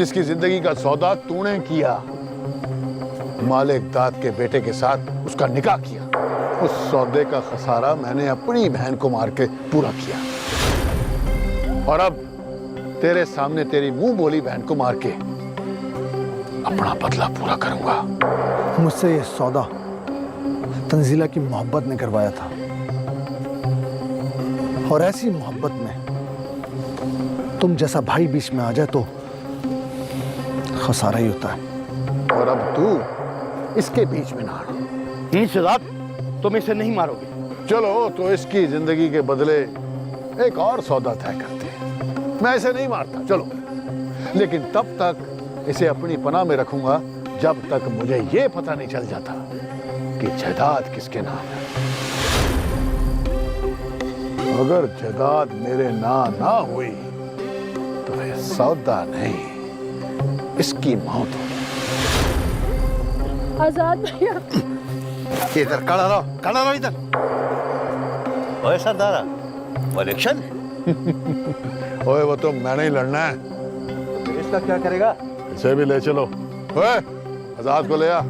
जिसकी जिंदगी का सौदा तूने किया, मालिक दाद के बेटे के साथ उसका निकाह किया। उस सौदे का खसारा मैंने अपनी बहन को मार के पूरा किया, और अब तेरे सामने तेरी मुंह बोली बहन को मार के अपना बदला पूरा करूंगा। मुझसे ये सौदा तंजीला की मोहब्बत ने करवाया था, और ऐसी मोहब्बत में तुम जैसा भाई बीच में आ जाए तो खसारा ही होता है। और अब तू इसके बीच में ना आना। नहीं शहजाद, तुम इसे नहीं मारोगे। चलो तो इसकी जिंदगी के बदले एक और सौदा तय करते हैं। मैं इसे नहीं मारता, चलो, लेकिन तब तक इसे अपनी पनाह में रखूंगा जब तक मुझे ये पता नहीं चल जाता कि जायदाद किसके नाम है। अगर जायदाद मेरे नाम ना हुई तो ये सौदा नहीं, इसकी मौत होगी। आजाद भैया, इधर खड़ा रहो इधर। ओए सरदारा, इलेक्शन ओए वो तो मैंने ही लड़ना है। इसका क्या करेगा? इसे भी ले चलो। ओए आजाद को ले आ।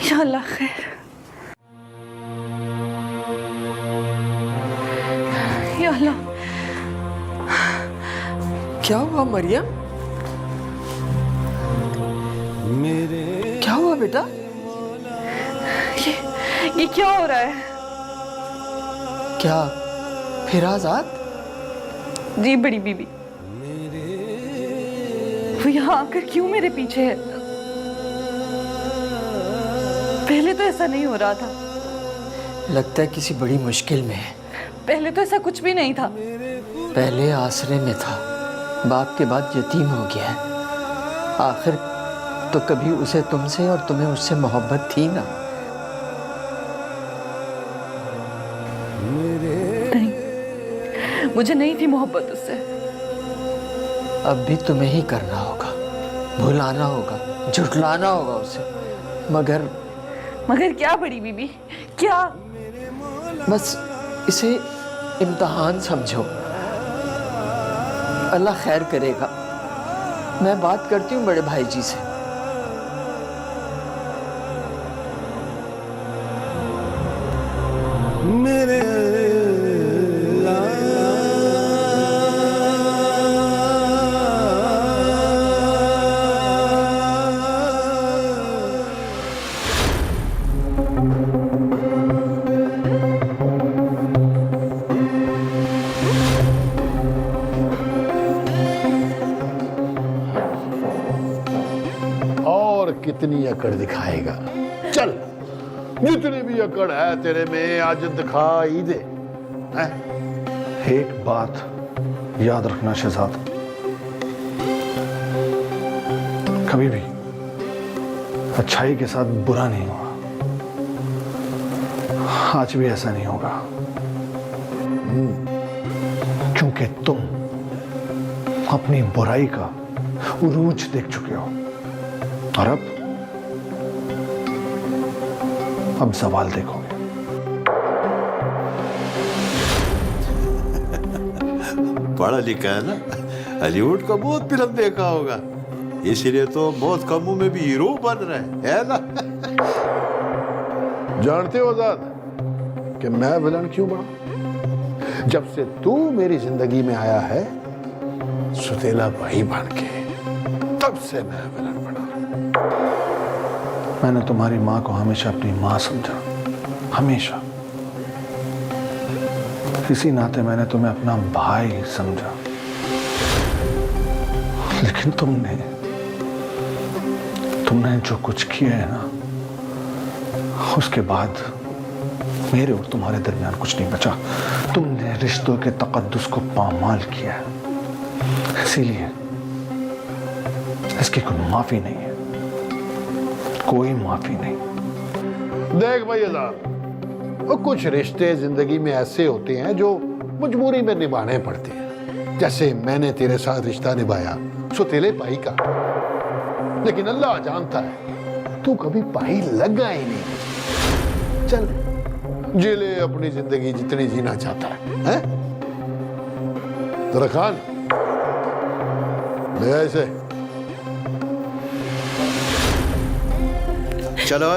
या अल्लाह खैर। या अल्लाह, क्या हुआ मरियम? क्या हुआ बेटा? ये क्या हो रहा है? क्या फिर आजाद? जी बड़ी बीबी, वो यहाँ आकर क्यों मेरे पीछे है? पहले तो ऐसा नहीं हो रहा था। लगता है किसी बड़ी मुश्किल में है। पहले तो ऐसा कुछ भी नहीं था। पहले आसरे में था, बाप के बाद यतीम हो गया है। आखिर तो कभी उसे तुमसे और तुम्हें उससे मोहब्बत थी ना? नहीं, मुझे नहीं थी मोहब्बत उससे। अब भी तुम्हें ही करना होगा, भुलाना होगा, झुठलाना होगा उसे। मगर क्या बड़ी बीबी, क्या? बस इसे इम्तिहान समझो, अल्लाह खैर करेगा। मैं बात करती हूँ बड़े भाई जी से। कितनी अकड़ दिखाएगा? चल, जितनी भी अकड़ है तेरे में आज दिखा ही दे। एक बात याद रखना शहजाद, कभी भी अच्छाई के साथ बुरा नहीं हुआ। आज भी ऐसा नहीं होगा, क्योंकि तुम अपनी बुराई का उरूज देख चुके हो, और अब सवाल देखोगे। पढ़ा लिखा है ना, हॉलीवुड का बहुत फिल्म देखा होगा, इसलिए तो बहुत कम उम्र में भी हीरो बन रहे है ना। जानते हो आजाद कि मैं विलन क्यों बना? जब से तू मेरी जिंदगी में आया है सुतेला भाई बन के, तब से मैं विलन बना। मैंने तुम्हारी माँ को हमेशा अपनी माँ समझा, हमेशा। इसी नाते मैंने तुम्हें अपना भाई समझा। लेकिन तुमने जो कुछ किया है ना, उसके बाद मेरे और तुम्हारे दरमियान कुछ नहीं बचा। तुमने रिश्तों के तकद्दुस को पामाल किया है, इसीलिए इसकी कोई माफी नहीं है, कोई माफी नहीं। देख भाई आजाद, वो कुछ रिश्ते जिंदगी में ऐसे होते हैं जो मजबूरी में निभाने पड़ते हैं। जैसे मैंने तेरे साथ रिश्ता निभाया सो तेरे भाई का, लेकिन अल्लाह जानता है तू कभी भाई लगा ही नहीं। चल जी ले अपनी जिंदगी जितनी जीना चाहता है? जरा खान ले ऐसे। चलो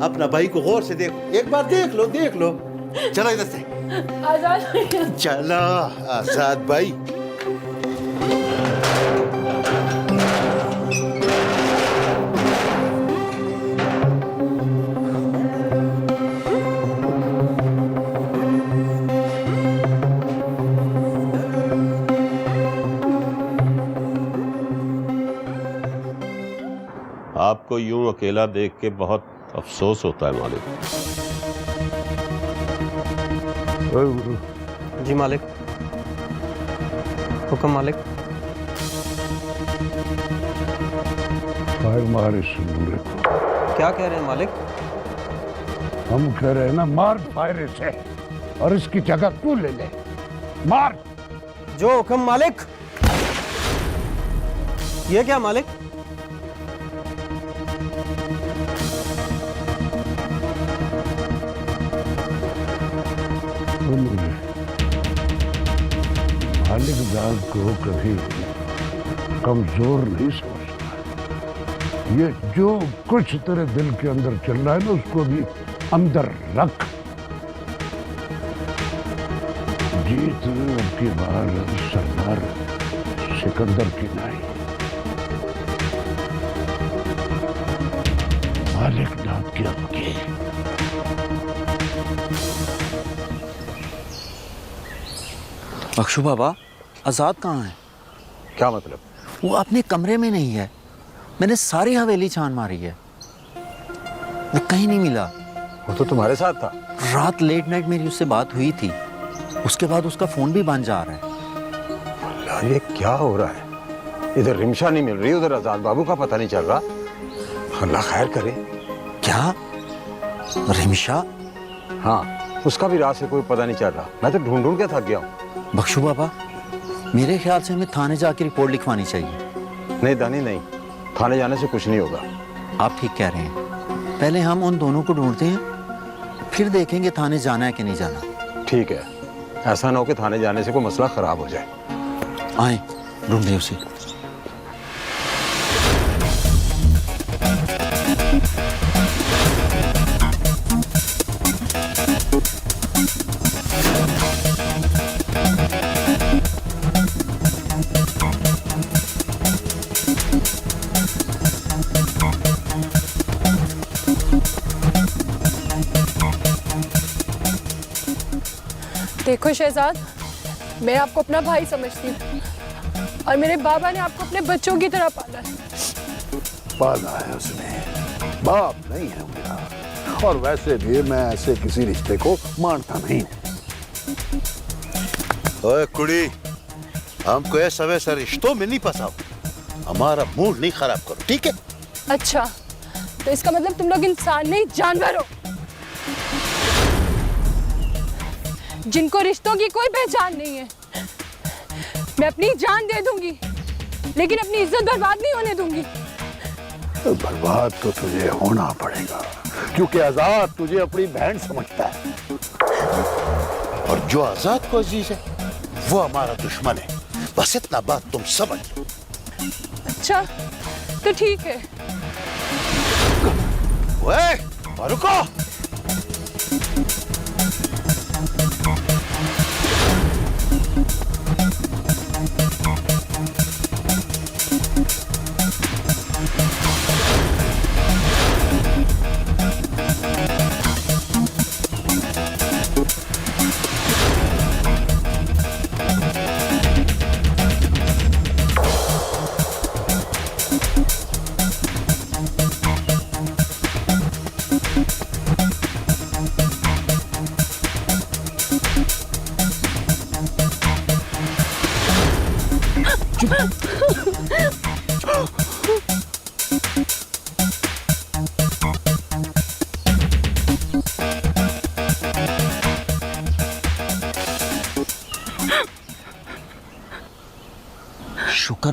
अपना भाई को गौर से देखो, एक बार देख लो देख लो। चलो इधर से आजाद चलो आजाद भाई। आपको यूं अकेला देख के बहुत अफसोस होता है मालिक। जी मालिक। हुक्म मालिक। मार इस बूढ़े को। क्या कह रहे हैं मालिक? हम कह रहे हैं ना, मार फायर से और इसकी जगह तू ले ले। मार। जो हुक्म मालिक। ये क्या मालिक? मालिक जात को कभी कमजोर नहीं समझता। ये जो कुछ तेरे दिल के अंदर चल रहा है ना, उसको भी अंदर रख। जीत अब की बार सरदार सिकंदर की नहीं, मालिक नाम की आपकी। बख्शू बाबा, आजाद कहाँ है? क्या मतलब? वो अपने कमरे में नहीं है। मैंने सारी हवेली छान मारी है, वो कहीं नहीं मिला। वो तो तुम्हारे साथ था। रात लेट नाइट मेरी उससे बात हुई थी, उसके बाद उसका फोन भी बंद जा रहा है। अल्लाह, ये क्या हो रहा है? इधर रिमशा नहीं मिल रही, उधर आजाद बाबू का पता नहीं चल रहा। अल्लाह खैर करे। क्या रिमशा? हाँ, उसका भी रात से कोई पता नहीं चल रहा। मैं तो ढूंढ ढूंढ के थक गया हूँ। बख्शू बाबा, मेरे ख्याल से हमें थाने जाकर रिपोर्ट लिखवानी चाहिए। नहीं दानी नहीं, थाने जाने से कुछ नहीं होगा। आप ठीक कह रहे हैं। पहले हम उन दोनों को ढूंढते हैं, फिर देखेंगे थाने जाना है कि नहीं जाना। ठीक है, ऐसा ना हो कि थाने जाने से कोई मसला खराब हो जाए। आए ढूंढे उसे। देखो शहजाद, मैं आपको अपना भाई समझती हूँ और मेरे बाबा ने आपको अपने बच्चों की तरह पाला है। पाला है उसने, बाप नहीं है मेरा। और वैसे भी मैं ऐसे किसी रिश्ते को मानता नहीं। ओए कुड़ी, हमको ऐसा वैसा रिश्तों में नहीं फंसाओ, हमारा मूड नहीं खराब करो, ठीक है? अच्छा, तो इसका मतलब तुम लोग इंसान नहीं जानवर हो, जिनको रिश्तों की कोई पहचान नहीं है। मैं अपनी जान दे दूंगी, लेकिन अपनी इज्जत बर्बाद नहीं होने दूंगी। तो बर्बाद तो तुझे होना पड़ेगा, क्योंकि आजाद तुझे अपनी बहन समझता है। और जो आजाद को अजीज है वो हमारा दुश्मन है, बस इतना बात तुम समझ लो। अच्छा, तो ठीक है। ओए, रुको।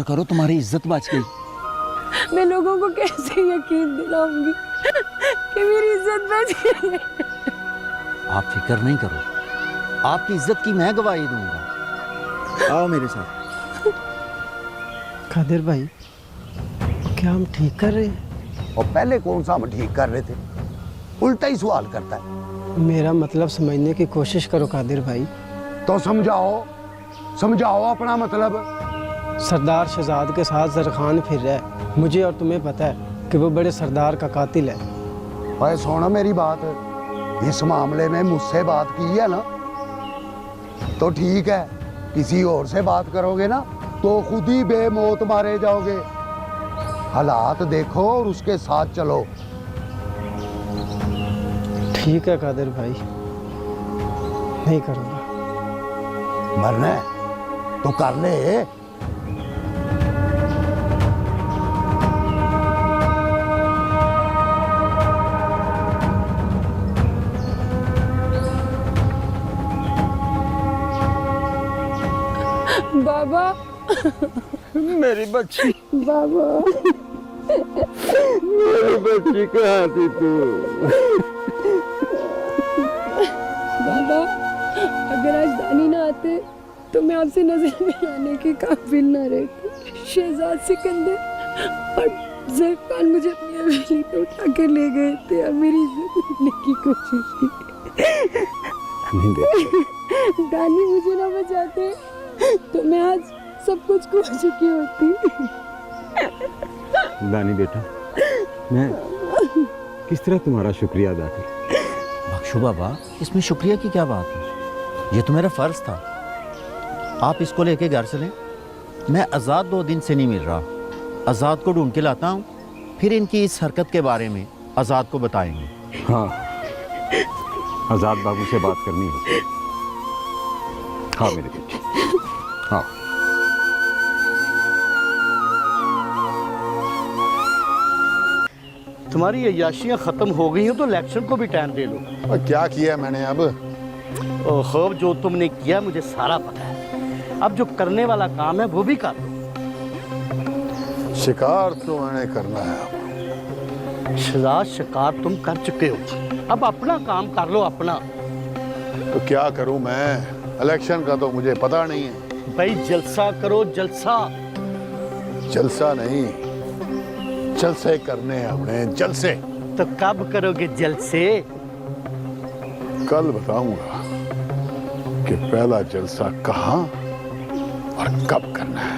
करो, तुम्हारी इज्जत बच गई। मैं लोगों को कैसे यकीन दिलाऊंगी कि मेरी इज्जत बच गई है? आप फिक्र नहीं करो, आपकी इज्जत की मैं गवाही दूंगा। आओ मेरे साथ। कादिर भाई, क्या हम ठीक कर रहे हैं? और पहले कौन सा हम ठीक कर रहे थे? उल्टा ही सवाल करता है। मेरा मतलब समझने की कोशिश करो कादिर भाई। तो समझाओ, समझाओ अपना मतलब। सरदार शहजाद के साथ जरखान फिर रहा है। मुझे और तुम्हें पता है कि वो बड़े सरदार का कातिल है। भाई सुनो मेरी बात, इस मामले में मुझसे बात की है ना तो ठीक है, किसी और से बात करोगे ना तो खुद ही बेमौत मारे जाओगे। हालात देखो और उसके साथ चलो। ठीक है कादिर भाई, नहीं करूँगा। मरना है तो कर ले। बाबा, मेरी बच्ची, बाबा, मेरी बच्ची कहाँ थी तू? बाबा, अगर आज दानी ना आते तो मैं आपसे नजर मिलाने के काबिल ना रहती। शहजाद सिकंदर और ज़रफ़ान मुझे अपनी हवेली पे उठा कर ले गए थे और मेरी इज्जत लूटने की कोशिश की। दानी मुझे ना बचाते तो मैं आज सब कुछ खो चुकी होती। दानी बेटा, मैं किस तरह तुम्हारा शुक्रिया अदा करूं? बख्शो बाबा, इसमें शुक्रिया की क्या बात है? ये तो मेरा फर्ज था। आप इसको लेके घर चलें। मैं आज़ाद 2 दिन से नहीं मिल रहा। आज़ाद को ढूंढ के लाता हूँ, फिर इनकी इस हरकत के बारे में आज़ाद को बताएंगे। हाँ, आज़ाद बाबू से बात करनी होगी। हाँ मेरे बेटे, हाँ। तुम्हारी अय्याशियाँ ख़त्म हो गई हो तो इलेक्शन को भी टाइम दे लो। और क्या किया मैंने अब? ओहो, जो तुमने किया मुझे सारा पता है। अब जो करने वाला काम है वो भी कर लो। शिकार तो मैंने करना है अब। शहजाद, शिकार तुम कर चुके हो, अब अपना काम कर लो अपना। तो क्या करूं मैं? इलेक्शन का तो मुझे पता नहीं है। भाई जलसा करो, जलसा। जलसा नहीं, जलसे करने हैं हमने, जलसे। तो कब करोगे जलसे? कल बताऊंगा कि पहला जलसा कहाँ और कब करना है।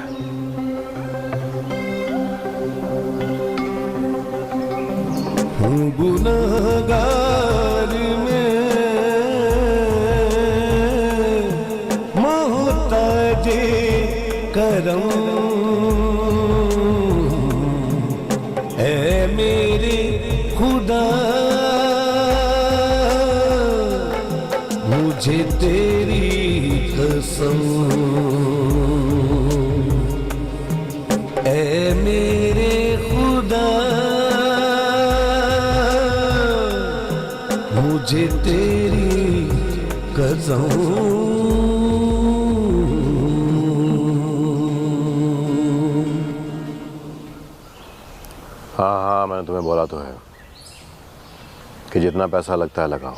गुनहगार में मोहताज करम है मेरे खुदा, मुझे तेरी कसम ऐ मेरे खुदा, मुझे तेरी कसम। हाँ, मैंने तुम्हें बोला तो है कि जितना पैसा लगता है लगाओ।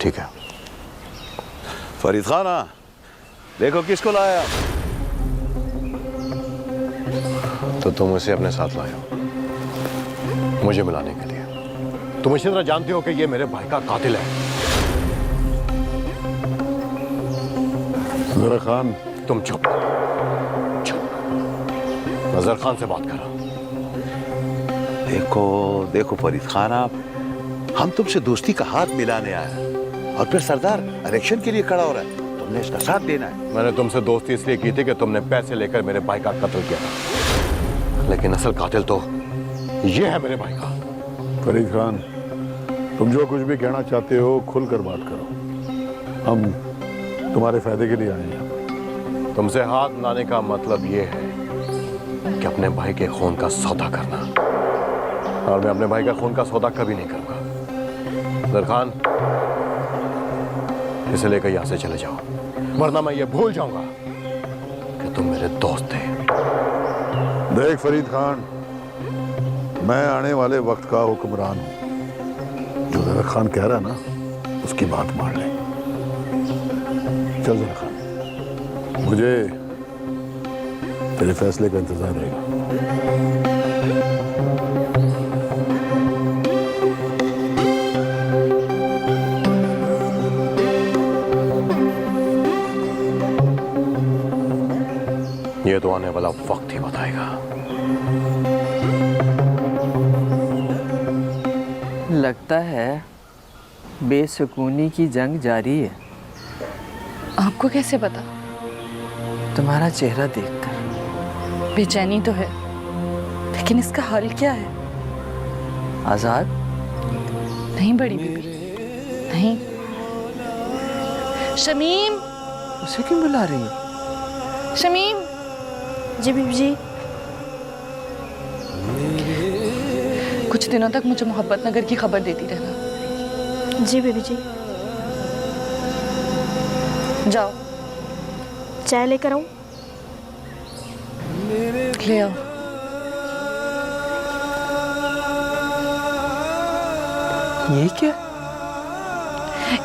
ठीक है। फरीद खाना, देखो किसको लाया। तो तुम उसे अपने साथ लाए हो मुझे मिलाने के लिए। तुम इसी तरह जानते हो कि ये मेरे भाई का कातिल है। जरा खान, तुम चुप चुप। नजर खान से बात करो। देखो देखो फरीद खान, आप हम तुमसे दोस्ती का हाथ मिलाने आए और फिर सरदार इलेक्शन के लिए खड़ा हो रहा है, तुमने इसका साथ देना है। मैंने तुमसे दोस्ती इसलिए की थी कि तुमने पैसे लेकर मेरे भाई का कत्ल किया था, लेकिन असल कातिल तो ये है मेरे भाई का। फरीद खान, तुम जो कुछ भी कहना चाहते हो खुलकर बात करो। हम तुम्हारे फायदे के लिए आए हैं। तुमसे हाथ मिलाने का मतलब ये है कि अपने भाई के खून का सौदा करना, और मैं अपने भाई का खून का सौदा कभी नहीं करूंगा। दरखान, इसे लेकर यहां से चले जाओ, वरना मैं ये भूल जाऊंगा कि तुम मेरे दोस्त थे। देख फरीद खान, मैं आने वाले वक्त का हुक्मरान हूं। जो जरा खान कह रहा है ना, उसकी बात मान ले। चल जरा खान, मुझे तेरे फैसले का इंतजार रहेगा। ये तो आने वाला वक्त ही बताएगा। लगता है बेसुकूनी की जंग जारी है। आपको कैसे पता? तुम्हारा चेहरा देखकर। बेचैनी तो है, लेकिन इसका हल क्या है? आजाद? नहीं बड़ी बीबी, नहीं। शमीम! उसे क्यों बुला रही है? शमीम! जी बीबी जी। कुछ दिनों तक मुझे मोहब्बत नगर की खबर देती रहना। जी बीबी जी। जाओ, चाय लेकर आऊं? ले आओ। ये क्या?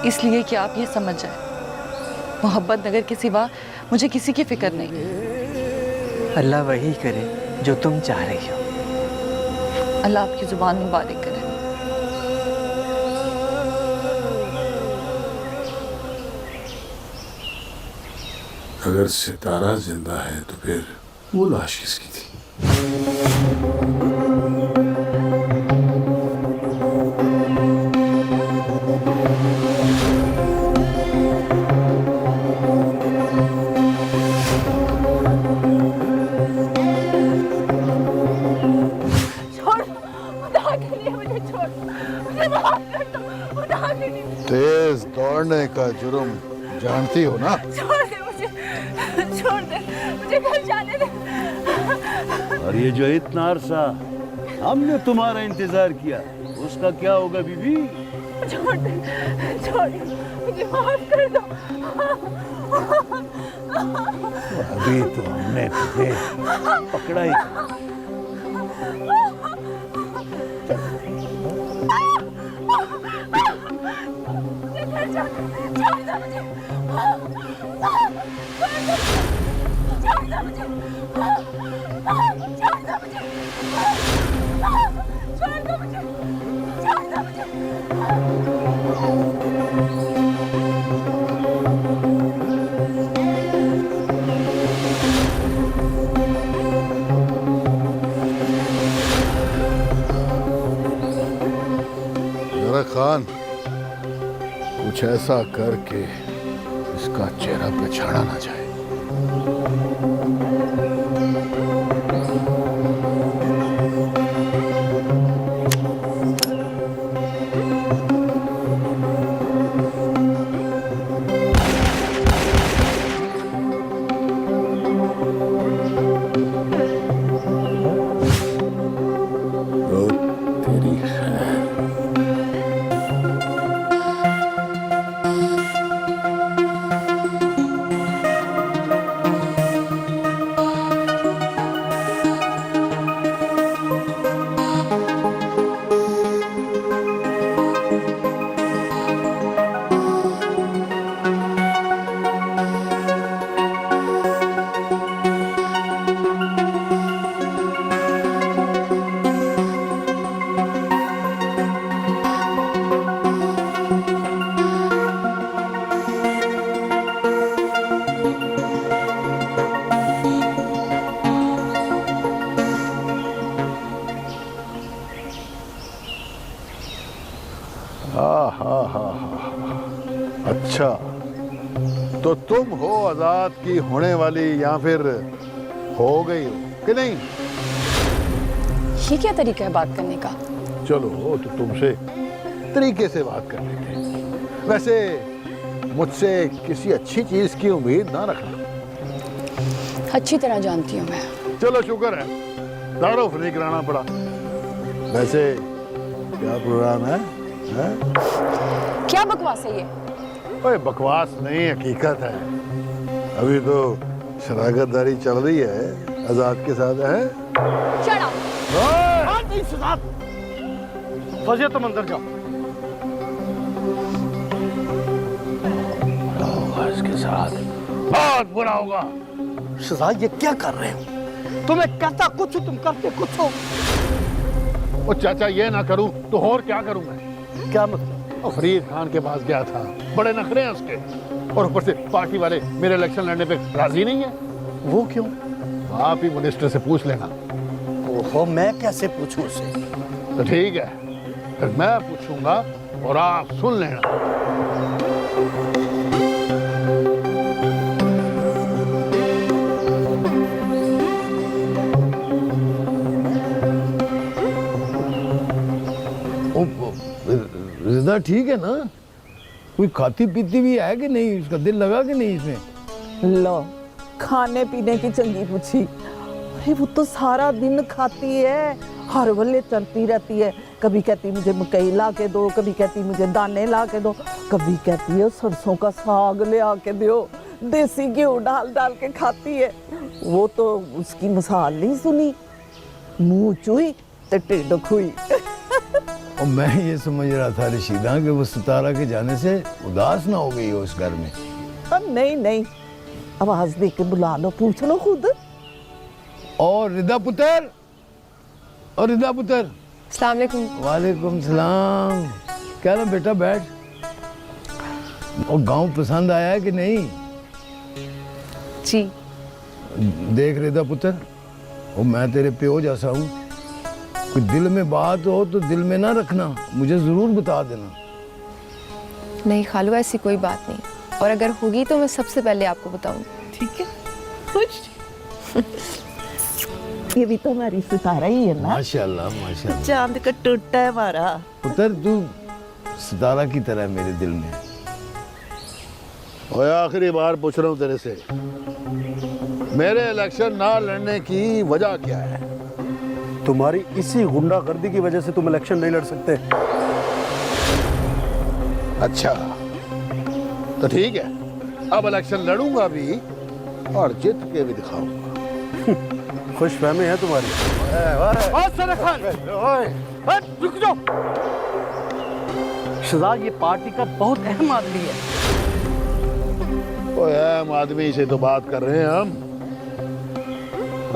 इसलिए कि आप ये समझ जाए, मोहब्बत नगर के सिवा मुझे किसी की फिक्र नहीं। अल्लाह वही करे जो तुम चाह रही हो। अल्लाह आपकी जुबान मुबारक करे। अगर सितारा जिंदा है तो फिर वो लाश किसकी थी? तेज दौड़ने का जुर्म जानती हो ना? छोड़ दे मुझे घर जाने दे। और ये जो इतना अरसा हमने तुम्हारा इंतजार किया, उसका क्या होगा बीबी? छोड़ दे, मुझे माफ कर दो। अभी तो हमने तुझे पकड़ा ही। जरा खान, कुछ ऐसा कर के इसका चेहरा पहचाना ना जाए। तेरी खैर। अच्छा, तो तुम हो आजाद की होने वाली या फिर हो गई हो कि नहीं? ये क्या तरीका है बात करने का? चलो तो तुमसे तरीके से बात कर लेते हैं। वैसे मुझसे किसी अच्छी चीज की उम्मीद ना रखना। अच्छी तरह जानती हूँ मैं। चलो शुक्र है, दारो फ्री कराना पड़ा। वैसे क्या प्रोग्राम है? क्या बकवास है ये? ओए बकवास नहीं, हकीकत है। अभी तो शराकतदारी चल रही है आजाद के साथ, है? Shut up. नहीं शहजाद, फौजिया तुम अंदर जाओ। इसके साथ बहुत बुरा होगा। शहजाद ये क्या कर रहे हो? तुम्हें कहता कुछ तुम करते कुछ हो। ओ चाचा ये ना करूं तो और क्या करूं मैं? क्या मतलब? और फरीद खान के पास गया था, बड़े नखरे हैं उसके, और ऊपर से पार्टी वाले मेरे इलेक्शन लड़ने पे राजी नहीं है। वो क्यों? आप ही मिनिस्टर से पूछ लेना। ओहो, मैं कैसे पूछूं उसे? तो ठीक है, फिर मैं पूछूंगा और आप सुन लेना। रिदा ठीक है ना? कोई खाती पीती भी है कि नहीं? उसका दिल लगा कि नहीं इसमें? लो, खाने पीने की चंगी पूछी। अरे वो तो सारा दिन खाती है, हर वले चलती रहती है। कभी कहती मुझे मकई ला के दो, कभी कहती मुझे दाने ला के दो, कभी कहती है सरसों का साग ले आके दो, देसी घी डाल डाल के खाती है। वो तो उसकी मिसाल नहीं सुनी, मुंह चुई ते टिड्ड खुई। और मैं ये समझ रहा था रशीदा कि वो सितारा के जाने से उदास ना हो गई हो उस घर में। नहीं नहीं, आवाज दे के बुला लो, पूछ लो खुद। और रिदा पुत्र, और रिदा पुत्र। अस्सलाम वालेकुम। वालेकुम सलाम। क्या ना बेटा, बैठ। और गांव पसंद आया है कि नहीं? जी। देख रिदा पुत्र, और मैं तेरे प्यो जैसा हूँ, कोई दिल में बात हो तो दिल में ना रखना, मुझे जरूर बता देना। नहीं खालू, ऐसी कोई बात नहीं, और अगर होगी तो मैं सबसे पहले आपको बताऊंगी। ठीक है? खुश? ये भी तो हमारी सितारा ही है ना। माशाल्लाह माशाल्लाह। चांद का टूटा है हमारा। पुत्र तू सितारा की तरह मेरे दिल में। और आखिरी बार पूछ रहा हूँ तेरे से, मेरे इलेक्शन ना लड़ने की वजह क्या है? तुम्हारी इसी गुंडागर्दी की वजह से तुम इलेक्शन नहीं लड़ सकते। अच्छा तो ठीक है, अब इलेक्शन लड़ूंगा भी और जीत के भी दिखाऊंगा। खुश फहमी है तुम्हारी। रुक जाओ शहजाद, ये पार्टी का बहुत अहम आदमी है। ओए अहम आदमी से तो बात कर रहे हैं हम।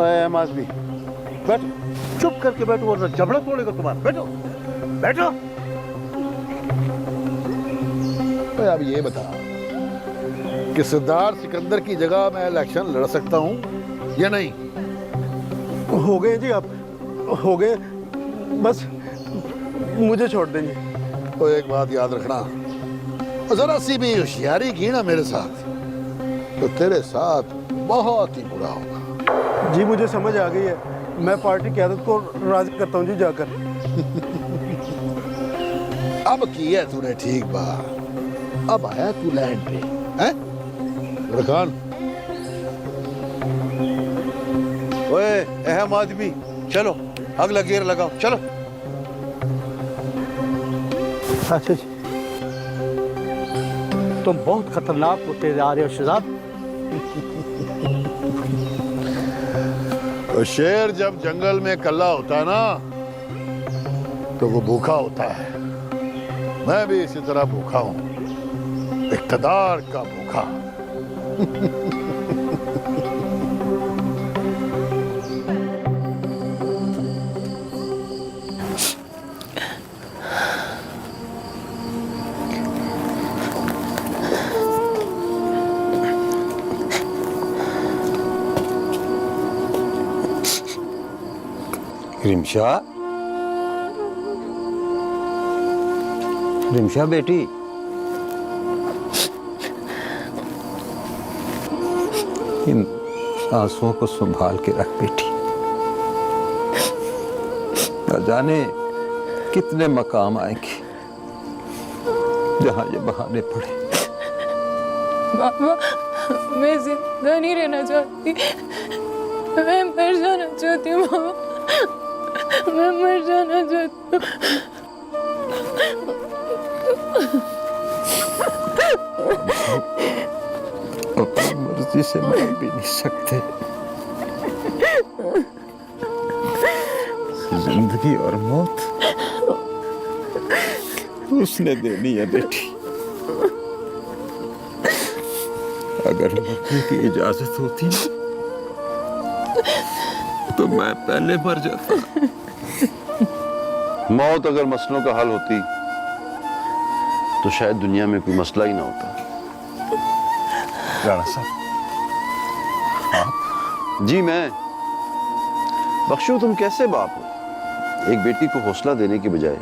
अहम आदमी, बैठो, चुप करके बैठो वरना जबड़ा तोड़ेगा तुम्हारा। बैठो बैठो। ओए अब ये बता कि सरदार सिकंदर की जगह मैं इलेक्शन लड़ सकता हूँ या नहीं? हो गए जी, आप हो गए, बस मुझे छोड़ देंगे। तो एक बात याद रखना, जरा सी भी होशियारी की ना मेरे साथ तो तेरे साथ बहुत ही बुरा होगा। जी मुझे समझ आ गई है, मैं पार्टी क़यादत को राजी करता हूँ जी जाकर। अब किया तूने ठीक बात, अब आया तू लैंड पे हैं? खान, ओए अहम आदमी, चलो अगला गियर लगाओ, चलो। अच्छा जी, तुम बहुत खतरनाक होते जा रहे हो शहजाद। तो शेर जब जंगल में कल्ला होता है ना तो वो भूखा होता है। मैं भी इसी तरह भूखा हूं, इक़्तिदार का भूखा। रिमशा, रिमशा बेटी, इन सांसों को संभाल के रख बेटी। न जाने कितने मकाम आएंगे जहां ये बहाने पड़े। बाबा, मैं जिंदा नहीं रहना चाहती, मैं मर जाना चाहती हूँ बाबा, मैं मर जाना चाहती हूँ। अपनी मर्जी से मर भी नहीं सकते। जिंदगी और मौत उसने देनी है बेटी। अगर मरने की इजाजत होती तो मैं पहले मर जाता। मौत अगर मसलों का हल होती तो शायद दुनिया में कोई मसला ही ना होता। राणा साहब, जी मैं। बख्शू, तुम कैसे बाप हो? एक बेटी को हौसला देने के बजाय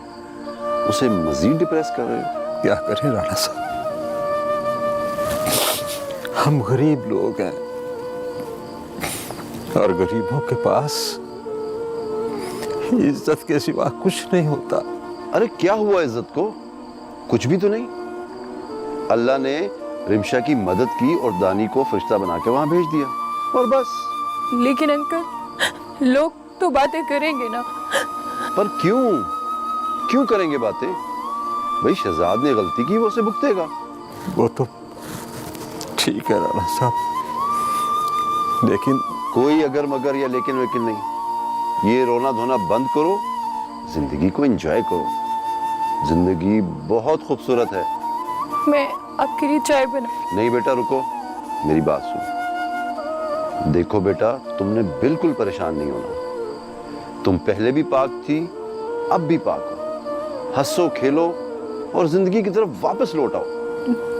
उसे मजीद डिप्रेस कर रहे हो। क्या करें राणा साहब, हम गरीब लोग हैं और गरीबों के पास इज्जत के सिवा कुछ नहीं होता। अरे क्या हुआ इज्जत को? कुछ भी तो नहीं। अल्लाह ने रिमशा की मदद की और दानी को फरिश्ता बना के वहां भेज दिया और बस। लेकिन अंकल, लोग तो बातें करेंगे ना। पर क्यों क्यों करेंगे बातें? भाई शहजाद ने गलती की, वो उसे भुगतेगा। वो तो ठीक है राणा साहब, लेकिन कोई अगर मगर या लेकिन वेकिन नहीं। ये रोना धोना बंद करो, जिंदगी को एंजॉय करो। जिंदगी बहुत खूबसूरत है। मैं आपके लिए चाय बना। नहीं बेटा, रुको, मेरी बात सुनो। देखो बेटा, तुमने बिल्कुल परेशान नहीं होना। तुम पहले भी पाक थी, अब भी पाक हो। हंसो खेलो और जिंदगी की तरफ वापस लौट आओ।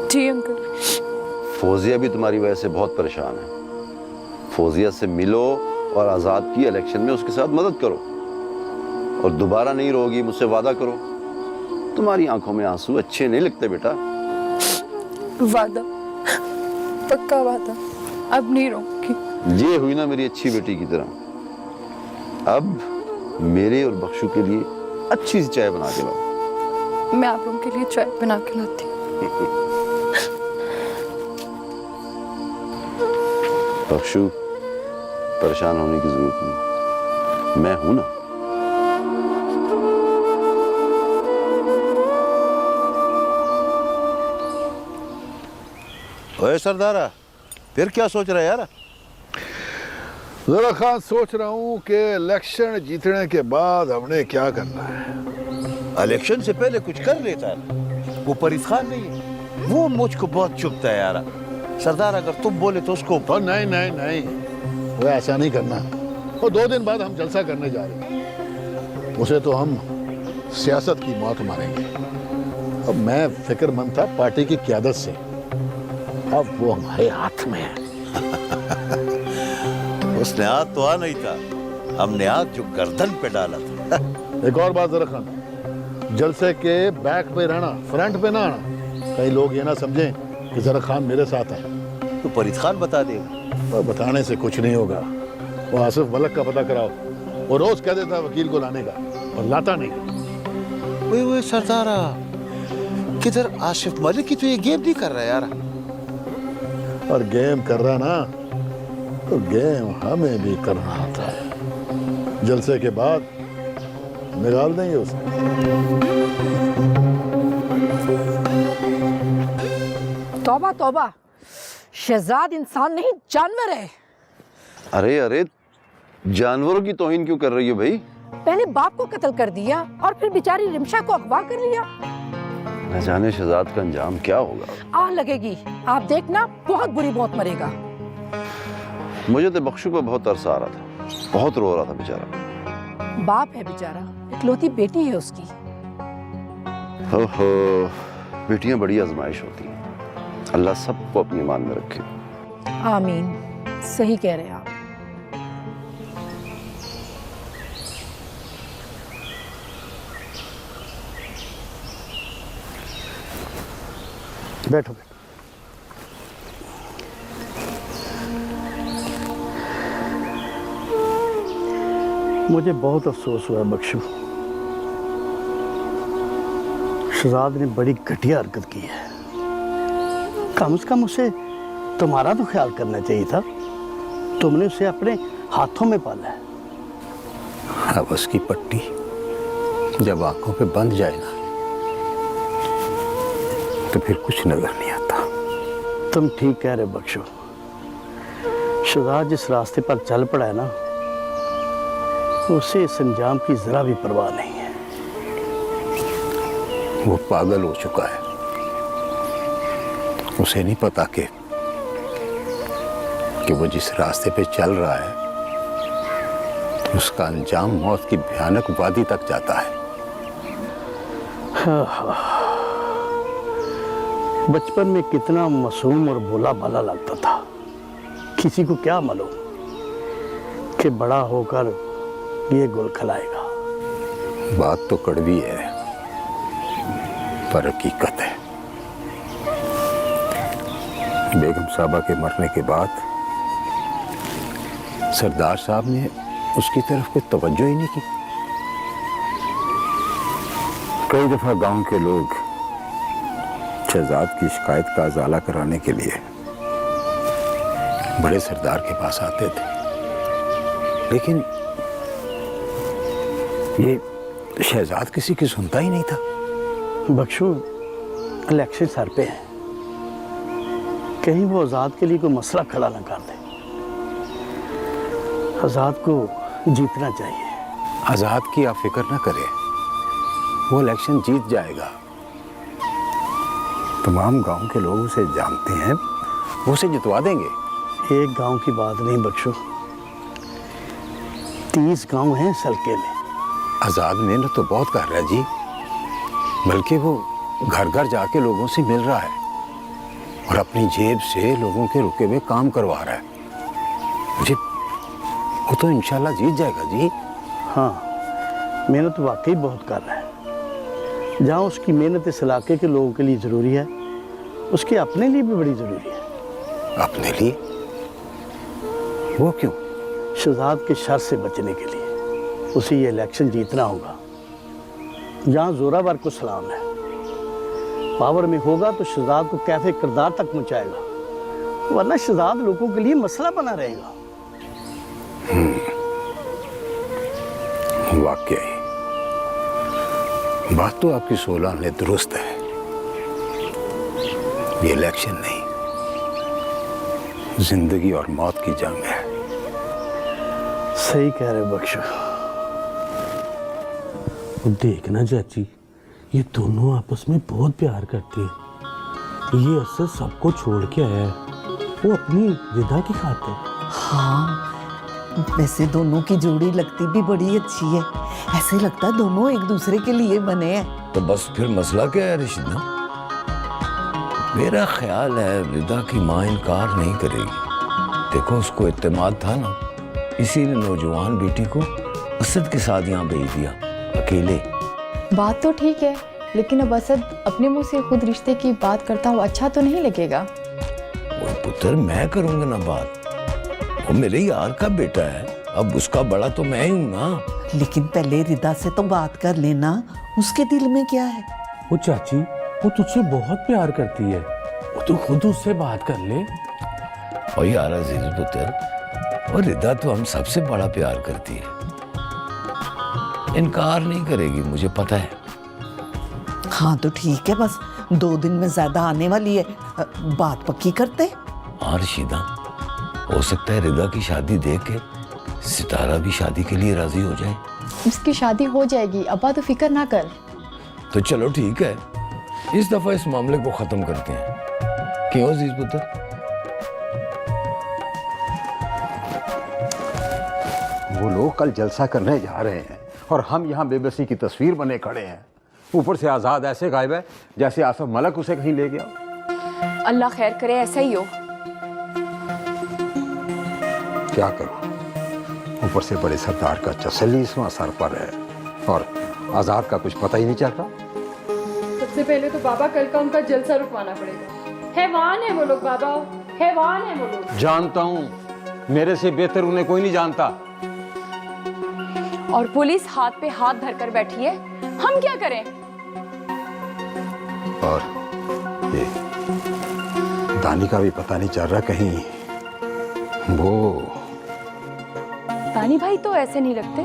जी अंकल। फौजिया भी तुम्हारी वजह से बहुत परेशान है। फौजिया से मिलो और आजाद की इलेक्शन में उसके साथ मदद करो और दोबारा नहीं रोगी, मुझसे वादा करो। तुम्हारी आंखों में आंसू अच्छे नहीं लगते बेटा। वादा, पक्का वादा, अब नहीं रोऊंगी। ये हुई ना मेरी अच्छी बेटी की तरह। अब मेरे और बख्शू के लिए अच्छी सी चाय बना के लाओ। मैं आप लोगों के लिए चाय बना के लाती हूँ। बख्शू, परेशान होने की जरूरत नहीं, मैं हूं ना। ओए सरदारा, फिर क्या सोच रहा है यार? जरा खान, सोच रहा हूँ कि इलेक्शन जीतने के बाद हमने क्या करना है। इलेक्शन से पहले कुछ कर लेता है। वो फरीद खान नहीं है, वो मुझको बहुत चुभता है यार। सरदार, अगर तुम बोले तो उसको। नहीं नहीं नहीं, वो ऐसा नहीं करना। वो 2 दिन बाद हम जलसा करने जा रहे हैं। उसे तो हम सियासत की मौत मारेंगे। अब मैं फिक्रमंद था पार्टी की क़यादत से, अब वो हमारे हाथ में है। उसने हाथ तो आ नहीं था, हमने हाथ जो गर्दन पे डाला था। एक और बात जरा खान, जलसे के बैक पे रहना, फ्रंट पे ना आना। कई लोग ये ना समझें कि जरा खान मेरे साथ है। तो फरीद खान बता देगा। और बताने से कुछ नहीं होगा। वो आसिफ मलक का पता कराओ। वो रोज कह देता वकील को लाने का और लाता नहीं। ओए सरदारा, किधर आसिफ मलिक की तो ये गेम नहीं कर रहा यार। और गेम कर रहा ना, तो गेम हमें भी करना आता है। जलसे के बाद निकाल देंगे उसे। तौबा तौबा, शहजाद इंसान नहीं जानवर है। अरे अरे, जानवरों की तौहीन क्यों कर रही हो भाई? पहले बाप को कत्ल कर दिया और फिर बेचारी रिमशा को अगवा कर लिया। न जाने शहजाद का अंजाम क्या होगा। आग लगेगी, आप देखना, बहुत बुरी मौत मरेगा। मुझे तो बख्शू पर बहुत तरस आ रहा था, बहुत रो रहा था बेचारा। बाप है बेचारा, इकलौती बेटी है उसकी। ओहो, बेटियां बड़ी आजमाइश होती हैं। अल्लाह सबको अपनी ईमान में रखे। आमीन, सही कह रहे हैं आप। बैठो। मुझे बहुत अफसोस हुआ बख्शू। शहजाद ने बड़ी घटिया हरकत की है। कम से कम उसे तुम्हारा तो ख्याल करना चाहिए था। तुमने उसे अपने हाथों में पाला है। अब उसकी पट्टी जब आंखों पे बंध जाए ना, तो फिर कुछ नजर नहीं आता। तुम ठीक कह रहे बख्शू। शहजाद जिस रास्ते पर चल पड़ा है ना, उसे इस अंजाम की जरा भी परवाह नहीं है। वो पागल हो चुका है। उसे नहीं पता कि वो जिस रास्ते पे चल रहा है उसका अंजाम मौत की भयानक वादी तक जाता है। बचपन में कितना मासूम और भोला भाला लगता था। किसी को क्या मालूम कि बड़ा होकर ये गुल खिलाएगा। बात तो कड़वी है पर हकीकत है। बेगम साहबा के मरने के बाद सरदार साहब ने उसकी तरफ कोई तवज्जो ही नहीं की। कई दफा गांव के लोग शहजाद की शिकायत का अजाला कराने के लिए बड़े सरदार के पास आते थे, लेकिन ये शहजाद किसी की सुनता ही नहीं था। बख्शू, इलेक्शन सर पे है, कहीं वो आज़ाद के लिए कोई मसला खड़ा ना कर दे। आज़ाद को जीतना चाहिए। आजाद की आप फिक्र ना करें, वो इलेक्शन जीत जाएगा। तमाम गांव के लोग उसे जानते हैं, वो उसे जितवा देंगे। एक गांव की बात नहीं बख्शू, 30 गांव हैं इस हल्के में। आजाद मेहनत तो बहुत कर रहा है जी, बल्कि वो घर घर जाके लोगों से मिल रहा है और अपनी जेब से लोगों के रुके हुए काम करवा रहा है। मुझे वो तो इंशाल्लाह जीत जाएगा जी। हाँ, मेहनत वाकई बहुत कर रहा है। जहाँ उसकी मेहनत इस इलाके के लोगों के लिए ज़रूरी है, उसके अपने लिए भी बड़ी ज़रूरी है। अपने लिए? वो क्यों? शहजाद के शर से बचने के लिए उसे ये इलेक्शन जीतना होगा। जहाँ जोरावर को सलाम है, पावर में होगा तो शहजाद को कैफे किरदार तक पहुँचाएगा, वरना शहजाद लोगों के लिए मसला बना रहेगा। वाकई बात तो आपकी 16 ने दुरुस्त है। ये इलेक्शन नहीं, जिंदगी और मौत की जंग है। सही कह रहे बख्शू। देखना चाची, ये दोनों आपस में बहुत प्यार करते हैं। ये असर सबको छोड़ के आया है, वो अपनी रिदा की खातिर। हाँ, वैसे दोनों की जोड़ी लगती भी बड़ी अच्छी है। ऐसे लगता है दोनों एक दूसरे के लिए बने हैं। तो बस फिर मसला क्या है रिशिदा? मेरा ख्याल है रिदा की माँ इनकार नहीं करेगी। देखो उसको इत्तेमाद था ना, इसीलिए नौजवान बेटी को असद के साथ यहाँ भेज दिया अकेले। बात तो ठीक है, लेकिन अब असद अपने मुंह से खुद रिश्ते की बात करता हूँ, अच्छा तो नहीं लगेगा। वो पुत्र, मैं करूँगा ना बात, वो मेरे यार का बेटा है, अब उसका बड़ा तो मैं ही हूँ ना। लेकिन पहले रिदा से तो बात कर लेना, उसके दिल में क्या है। वो चाची, वो तुझसे बहुत प्यार करती है, वो तू खुद उससे बात कर ले। और यार अजीज पुत्र, और रिदा तो हम सबसे बड़ा प्यार करती है, इनकार नहीं करेगी, मुझे पता है। हाँ तो ठीक है, बस 2 दिन में ज्यादा आने वाली है, बात पक्की करते। हाँ रशीदा, हो सकता है रिदा की शादी देख के सितारा भी शादी के लिए राजी हो जाए। उसकी शादी हो जाएगी, अब्बा तो फिक्र ना कर। तो चलो ठीक है, इस दफा इस मामले को खत्म करते हैं। क्यों अजीज पुत्र? वो लोग कल जलसा करने जा रहे हैं और हम यहाँ बेबसी की तस्वीर बने खड़े हैं। ऊपर से आजाद ऐसे गायब है जैसे आसफ मलक उसे कहीं ले गया। अल्लाह खैर करे, ऐसा ही हो। क्या करूं, ऊपर से बड़े सरदार का 46वां सर पर है और आजाद का कुछ पता ही नहीं चलता। सबसे पहले तो बाबा कल का उनका जलसा रुकवाना पड़ेगा। हैवान है वो लोग बाबा, हैवान है वो लोग। जानता हूं, मेरे से बेहतर उन्हें कोई नहीं जानता। और पुलिस हाथ पे हाथ धरकर बैठी है, हम क्या करें? और ये दानी का भी पता नहीं चल रहा कहीं। वो दानी भाई तो ऐसे नहीं लगते।